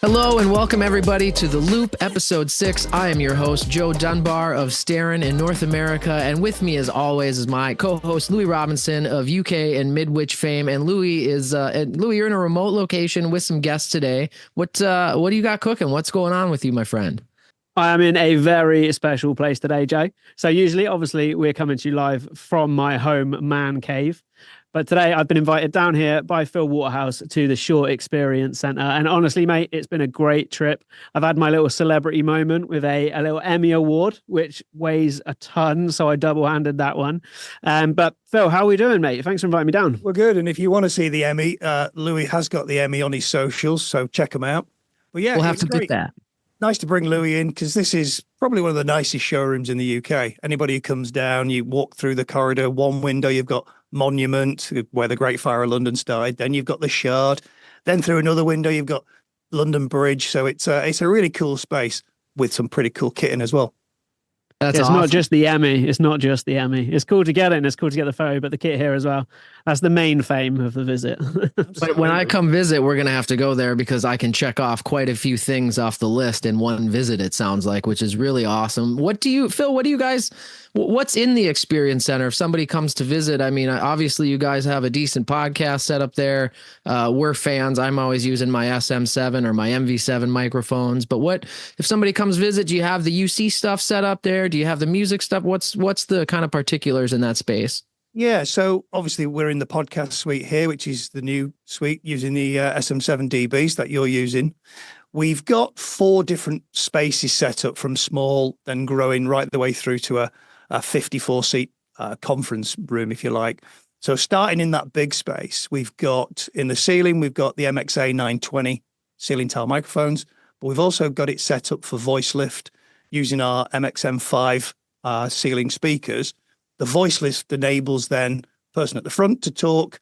Hello and welcome everybody to The Loop, episode 6. I am your host, Joe Dunbar of Starin in North America, and with me as always is my co-host, Louis Robinson of UK and Midwich fame. And Louis, you're in a remote location with some guests today. What do you got cooking? What's going on with you, my friend? I am in a very special place today, Jay. So usually, obviously, we're coming to you live from my home man cave. But today I've been invited down here by Phil Waterhouse to the Shure Experience Center. And honestly, mate, it's been a great trip. I've had my little celebrity moment with a little Emmy award, which weighs a ton. So I double-handed that one. But Phil, how are we doing, mate? Thanks for inviting me down. We're good. And if you want to see the Emmy, Louis has got the Emmy on his socials. So check them out. But yeah, we'll have to put that. Nice to bring Louis in because this is probably one of the nicest showrooms in the UK. Anybody who comes down, you walk through the corridor, one window, you've got Monument, where the Great Fire of London started. Then you've got the Shard. Then through another window, you've got London Bridge. So it's a really cool space with some pretty cool kitting as well. It's awesome. Not just the Emmy. It's not just the Emmy. It's cool to get it and it's cool to get the photo, but the kit here as well. That's the main fame of the visit. But when I come visit, we're going to have to go there because I can check off quite a few things off the list in one visit, it sounds like, which is really awesome. What's in the Experience Center? If somebody comes to visit, I mean, obviously you guys have a decent podcast set up there. We're fans. I'm always using my SM7 or my MV7 microphones. But what if somebody comes visit? Do you have the UC stuff set up there? Do you have the music stuff? What's the kind of particulars in that space? Yeah, so obviously we're in the podcast suite here, which is the new suite using the SM7 DBs that you're using. We've got 4 different spaces set up from small, then growing right the way through to a 54-seat conference room, if you like. So starting in that big space, we've got in the ceiling, we've got the MXA 920 ceiling tile microphones, but we've also got it set up for voice lift using our MXM5 ceiling speakers. The voice lift enables then person at the front to talk,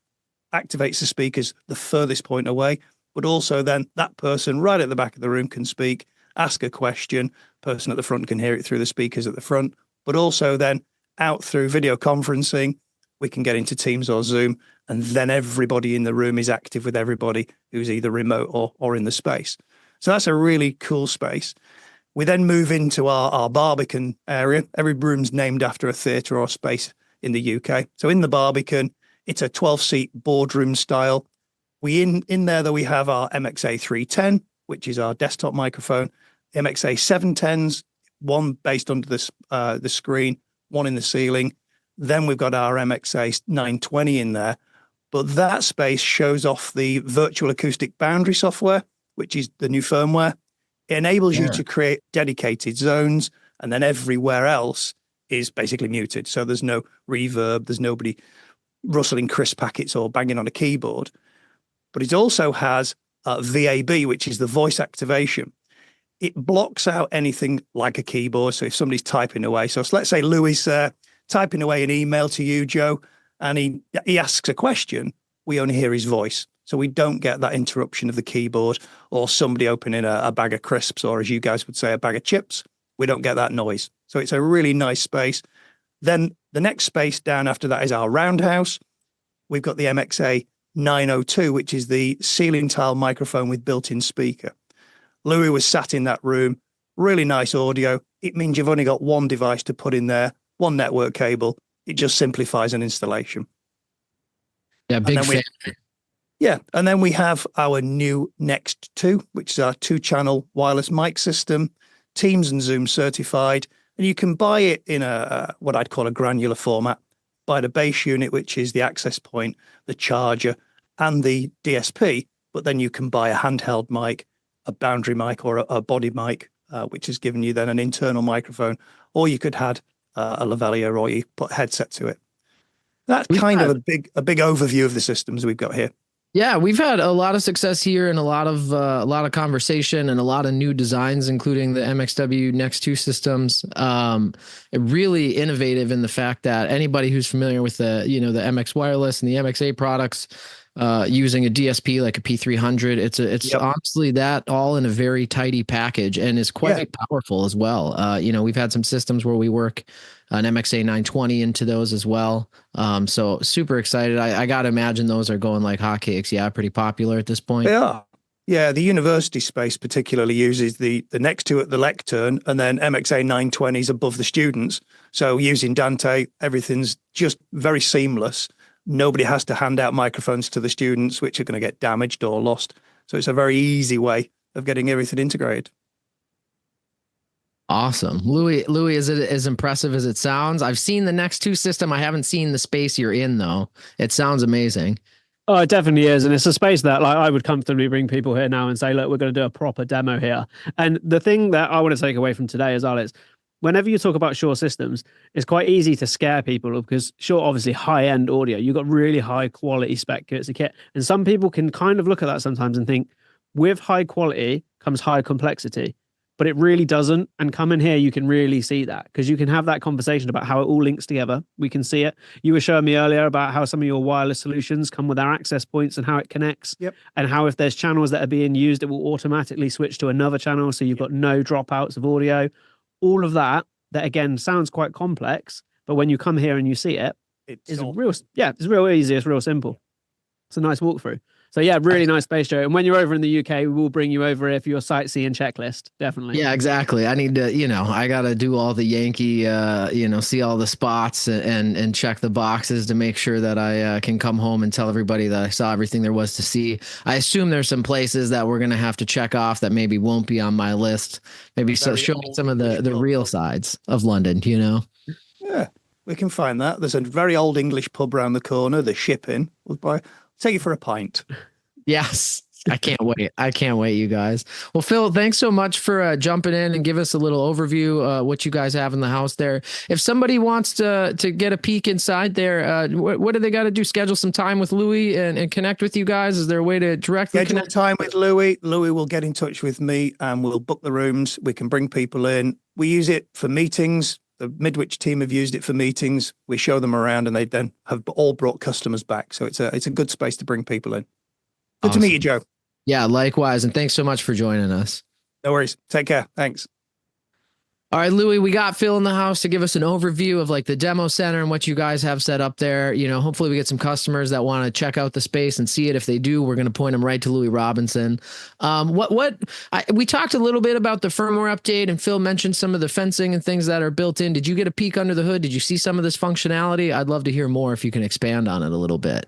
activates the speakers the furthest point away, but also then that person right at the back of the room can speak, ask a question, person at the front can hear it through the speakers at the front, but also then out through video conferencing, we can get into Teams or Zoom, and then everybody in the room is active with everybody who's either remote or in the space. So that's a really cool space. We then move into our Barbican area. Every room's named after a theatre or space in the UK. So in the Barbican, it's a 12-seat boardroom style. In there, though, we have our MXA 310, which is our desktop microphone, MXA 710s, one based under the screen, one in the ceiling. Then we've got our MXA 920 in there. But that space shows off the virtual acoustic boundary software, which is the new firmware. It enables you to create dedicated zones, and then everywhere else is basically muted. So there's no reverb, there's nobody rustling crisp packets or banging on a keyboard. But it also has VAB, which is the voice activation. It blocks out anything like a keyboard. So if somebody's typing away, so let's say Louis typing away an email to you, Joe, and he asks a question, we only hear his voice. So we don't get that interruption of the keyboard or somebody opening a bag of crisps, or as you guys would say, a bag of chips. We don't get that noise. So it's a really nice space. Then the next space down after that is our roundhouse. We've got the MXA 902, which is the ceiling tile microphone with built-in speaker. Louis was sat in that room, really nice audio. It means you've only got one device to put in there, one network cable. It just simplifies an installation. Yeah, big fan. Yeah, and then we have our new Next 2, which is our 2-channel wireless mic system, Teams and Zoom certified, and you can buy it in what I'd call a granular format. Buy the base unit, which is the access point, the charger, and the DSP, but then you can buy a handheld mic, a boundary mic, or a body mic, which has given you then an internal microphone, or you could add a lavalier, or you put a headset to it. That's kind of a big overview of the systems we've got here. Yeah, we've had a lot of success here and a lot of conversation and a lot of new designs, including the MXW Next 2 systems. Really innovative in the fact that anybody who's familiar with the MX Wireless and the MXA products, using a DSP like a P300, it's honestly that all in a very tidy package and is quite powerful as well. We've had some systems where we work an MXA 920 into those as well. So super excited. I got to imagine those are going like hotcakes. Yeah, pretty popular at this point. They are. Yeah, the university space particularly uses the next two at the lectern, and then MXA 920s above the students. So using Dante, everything's just very seamless. Nobody has to hand out microphones to the students, which are going to get damaged or lost. So it's a very easy way of getting everything integrated. Awesome. Louis, is it as impressive as it sounds? I've seen the Next 2 system. I haven't seen the space you're in though. It sounds amazing. Oh, it definitely is. And it's a space that like I would comfortably bring people here now and say, look, we're going to do a proper demo here. And the thing that I want to take away from today as well is whenever you talk about Shure systems, it's quite easy to scare people because Shure, obviously high-end audio, you've got really high quality spec kit. And some people can kind of look at that sometimes and think with high quality comes high complexity. But it really doesn't. And come in here, you can really see that because you can have that conversation about how it all links together. We can see it. You were showing me earlier about how some of your wireless solutions come with our access points and how it connects. Yep. And how if there's channels that are being used, it will automatically switch to another channel. So you've got no dropouts of audio. All of that again sounds quite complex. But when you come here and you see it, it's real easy. It's real simple. It's a nice walkthrough. So yeah, really nice space, Joe. And when you're over in the UK, we will bring you over here for your sightseeing checklist. Definitely. Yeah, exactly. I need to, I got to do all the Yankee, see all the spots and check the boxes to make sure that I can come home and tell everybody that I saw everything there was to see. I assume there's some places that we're going to have to check off that maybe won't be on my list. Maybe show me some of the real sides of London, Yeah, we can find that. There's a very old English pub around the corner, the Shipping. Take you for a pint. Yes. I can't wait. I can't wait, you guys. Well, Phil, thanks so much for jumping in and give us a little overview what you guys have in the house there. If somebody wants to get a peek inside there, what do they got to do? Schedule some time with Louis and connect with you guys? Is there a way to directly connect? Time with Louis. Louis will get in touch with me and we'll book the rooms. We can bring people in. We use it for meetings. The Midwich team have used it for meetings. We show them around and they then have all brought customers back. So it's a good space to bring people in. Good to meet you, Joe. Yeah, likewise. And thanks so much for joining us. No worries. Take care. Thanks. All right, Louis, we got Phil in the house to give us an overview of like the demo center and what you guys have set up there. Hopefully we get some customers that want to check out the space and see it. If they do, we're going to point them right to Louis Robinson. We talked a little bit about the firmware update and Phil mentioned some of the fencing and things that are built in. Did you get a peek under the hood? Did you see some of this functionality? I'd love to hear more if you can expand on it a little bit.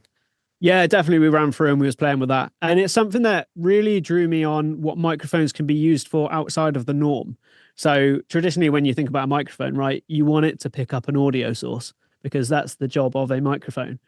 Yeah, definitely. We ran through and we was playing with that. And it's something that really drew me on what microphones can be used for outside of the norm. So traditionally, when you think about a microphone, right, you want it to pick up an audio source because that's the job of a microphone.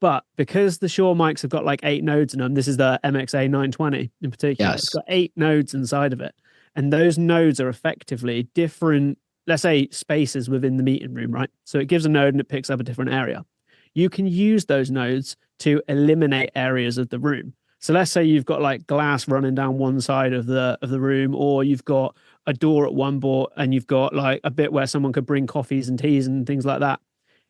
But because the Shure mics have got like 8 nodes in them, this is the MXA 920 in particular, yes. It's got 8 nodes inside of it. And those nodes are effectively different, let's say, spaces within the meeting room, right? So it gives a node and it picks up a different area. You can use those nodes to eliminate areas of the room. So let's say you've got like glass running down one side of the room, or you've got a door at one board and you've got like a bit where someone could bring coffees and teas and things like that.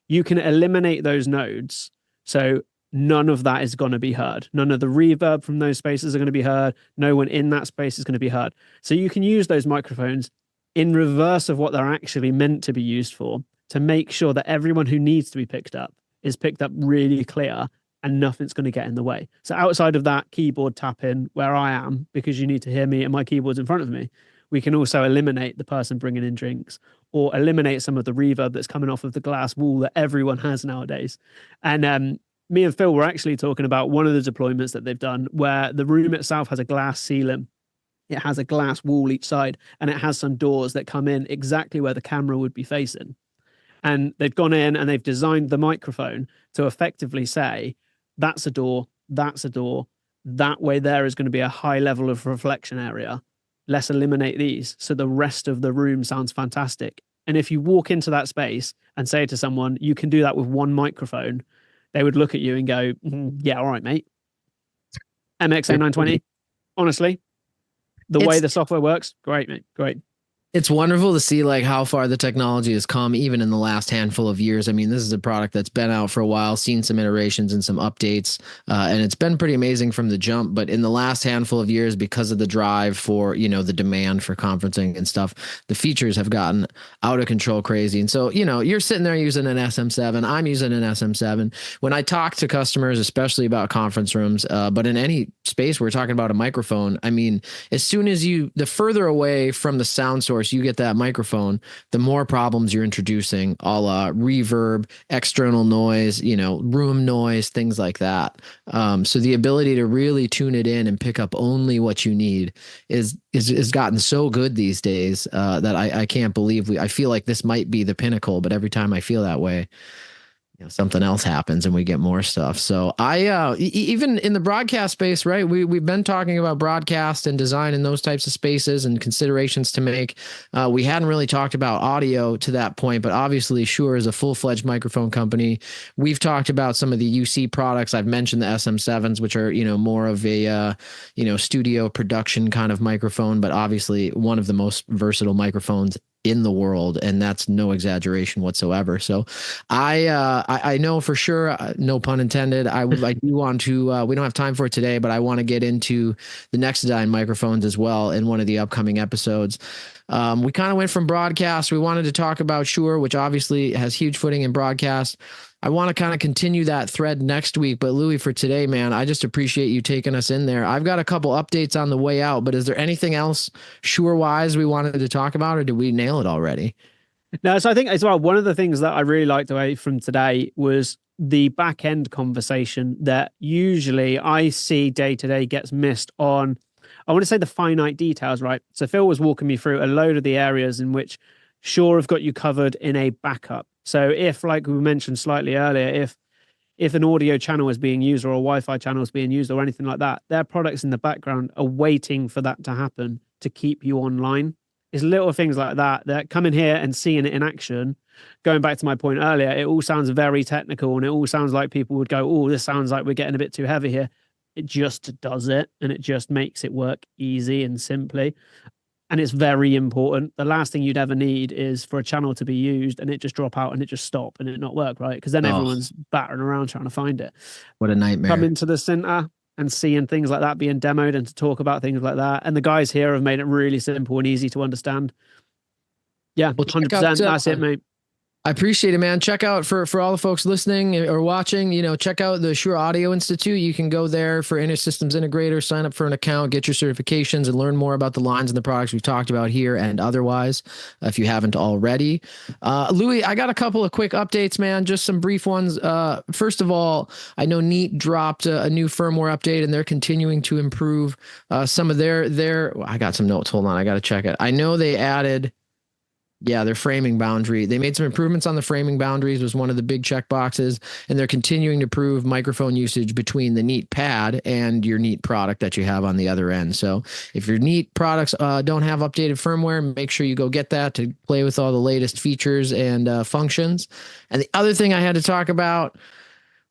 You can eliminate those nodes. So none of that is going to be heard. None of the reverb from those spaces are going to be heard. No one in that space is going to be heard. So you can use those microphones in reverse of what they're actually meant to be used for to make sure that everyone who needs to be picked up is picked up really clear and nothing's going to get in the way. So outside of that keyboard tap-in where I am, because you need to hear me and my keyboard's in front of me, we can also eliminate the person bringing in drinks or eliminate some of the reverb that's coming off of the glass wall that everyone has nowadays. And me and Phil were actually talking about one of the deployments that they've done where the room itself has a glass ceiling. It has a glass wall each side and it has some doors that come in exactly where the camera would be facing. And they've gone in and they've designed the microphone to effectively say, that's a door, that's a door. That way there is going to be a high level of reflection area. Let's eliminate these. So the rest of the room sounds fantastic. And if you walk into that space and say to someone, you can do that with one microphone, they would look at you and go, yeah, all right, mate. MXA 920, honestly, the way the software works, great, mate, great. It's wonderful to see like how far the technology has come even in the last handful of years. I mean, this is a product that's been out for a while, seen some iterations and some updates, and it's been pretty amazing from the jump. But in the last handful of years, because of the drive for, the demand for conferencing and stuff, the features have gotten out of control crazy. And so, you're sitting there using an SM7. I'm using an SM7. When I talk to customers, especially about conference rooms, but in any space, we're talking about a microphone. I mean, as soon as the further away from the sound source you get that microphone, the more problems you're introducing, a la reverb, external noise, room noise, things like that. So the ability to really tune it in and pick up only what you need is gotten so good these days that I can't believe I feel like this might be the pinnacle, but every time I feel that way, something else happens and we get more stuff. So even in the broadcast space, right? We've been talking about broadcast and design and those types of spaces and considerations to make. We hadn't really talked about audio to that point, but obviously Shure is a full-fledged microphone company. We've talked about some of the UC products. I've mentioned the SM7s, which are, more of a, studio production kind of microphone, but obviously one of the most versatile microphones in the world, and that's no exaggeration whatsoever. So I know for sure, no pun intended, I do want to, we don't have time for it today, but I want to get into the Nexodyne microphones as well in one of the upcoming episodes. We kind of went from broadcast. We wanted to talk about Shure, which obviously has huge footing in broadcast. I want to kind of continue that thread next week. But Louis, for today, man, I just appreciate you taking us in there. I've got a couple updates on the way out, but is there anything else Shure-wise we wanted to talk about, or did we nail it already? No, so I think as well, one of the things that I really liked away from today was the back end conversation that usually I see day to day gets missed on, I want to say the finite details, right? So Phil was walking me through a load of the areas in which Shure have got you covered in a backup. So if, like we mentioned slightly earlier, if an audio channel is being used or a Wi-Fi channel is being used or anything like that, their products in the background are waiting for that to happen to keep you online. It's little things like that coming here and seeing it in action. Going back to my point earlier, it all sounds very technical and it all sounds like people would go, oh, this sounds like we're getting a bit too heavy here. It just does it, and it just makes it work easy and simply. And it's very important. The last thing you'd ever need is for a channel to be used and it just drop out and it just stop and it not work, right? Because then everyone's battering around trying to find it. What a nightmare. Come into the center and seeing things like that being demoed and to talk about things like that. And the guys here have made it really simple and easy to understand. Yeah, well, 100%. That's it, mate. I appreciate it, man. Check out for all the folks listening or watching, check out the Shure Audio Institute. You can go there for InterSystems Integrator, sign up for an account, get your certifications, and learn more about the lines and the products we've talked about here and otherwise, if you haven't already. Louis, I got a couple of quick updates, man, just some brief ones. First of all, I know Neat dropped a new firmware update, and they're continuing to improve some of their. I got some notes. Hold on, I got to check it. I know they added. Yeah, their framing boundary. They made some improvements on the framing boundaries, was one of the big check boxes, and they're continuing to prove microphone usage between the Neat pad and your Neat product that you have on the other end. So if your Neat products don't have updated firmware, make sure you go get that to play with all the latest features and functions. And the other thing I had to talk about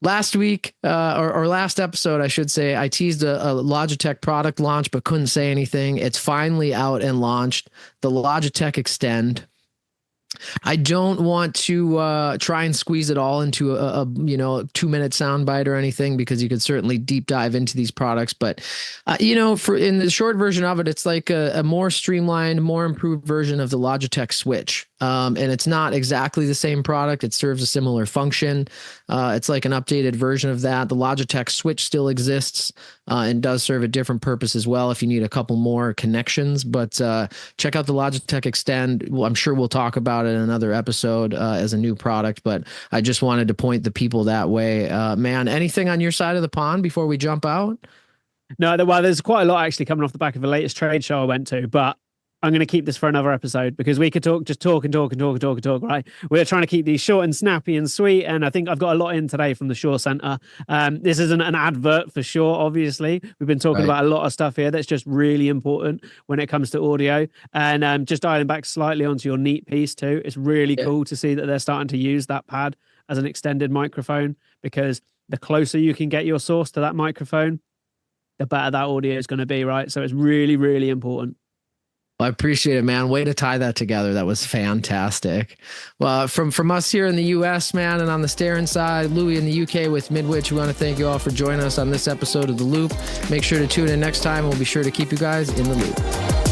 last week, or last episode, I should say, I teased a Logitech product launch, but couldn't say anything. It's finally out and launched, the Logitech Extend. I don't want to try and squeeze it all into a 2-minute soundbite or anything, because you could certainly deep dive into these products. But for in the short version of it, it's like a more streamlined, more improved version of the Logitech Switch. And it's not exactly the same product. It serves a similar function. It's like an updated version of that. The Logitech Switch still exists and does serve a different purpose as well if you need a couple more connections. But check out the Logitech Extend. Well, I'm sure we'll talk about it in another episode as a new product, but I just wanted to point the people that way. Man, anything on your side of the pond before we jump out? No, well, there's quite a lot actually coming off the back of the latest trade show I went to, but I'm going to keep this for another episode because we could talk, right? We're trying to keep these short and snappy and sweet. And I think I've got a lot in today from the Shure Center. This isn't an advert for Shure, obviously. We've been talking about a lot of stuff here that's just really important when it comes to audio. And just dialing back slightly onto your Neat piece too. It's really cool to see that they're starting to use that pad as an extended microphone, because the closer you can get your source to that microphone, the better that audio is going to be, right? So it's really, really important. Well, I appreciate it, man. Way to tie that together. That was fantastic. Well, from us here in the U.S., man, and on the Starin side, Louis in the U.K. with Midwich, we want to thank you all for joining us on this episode of The Loop. Make sure to tune in next time. We'll be sure to keep you guys in the loop.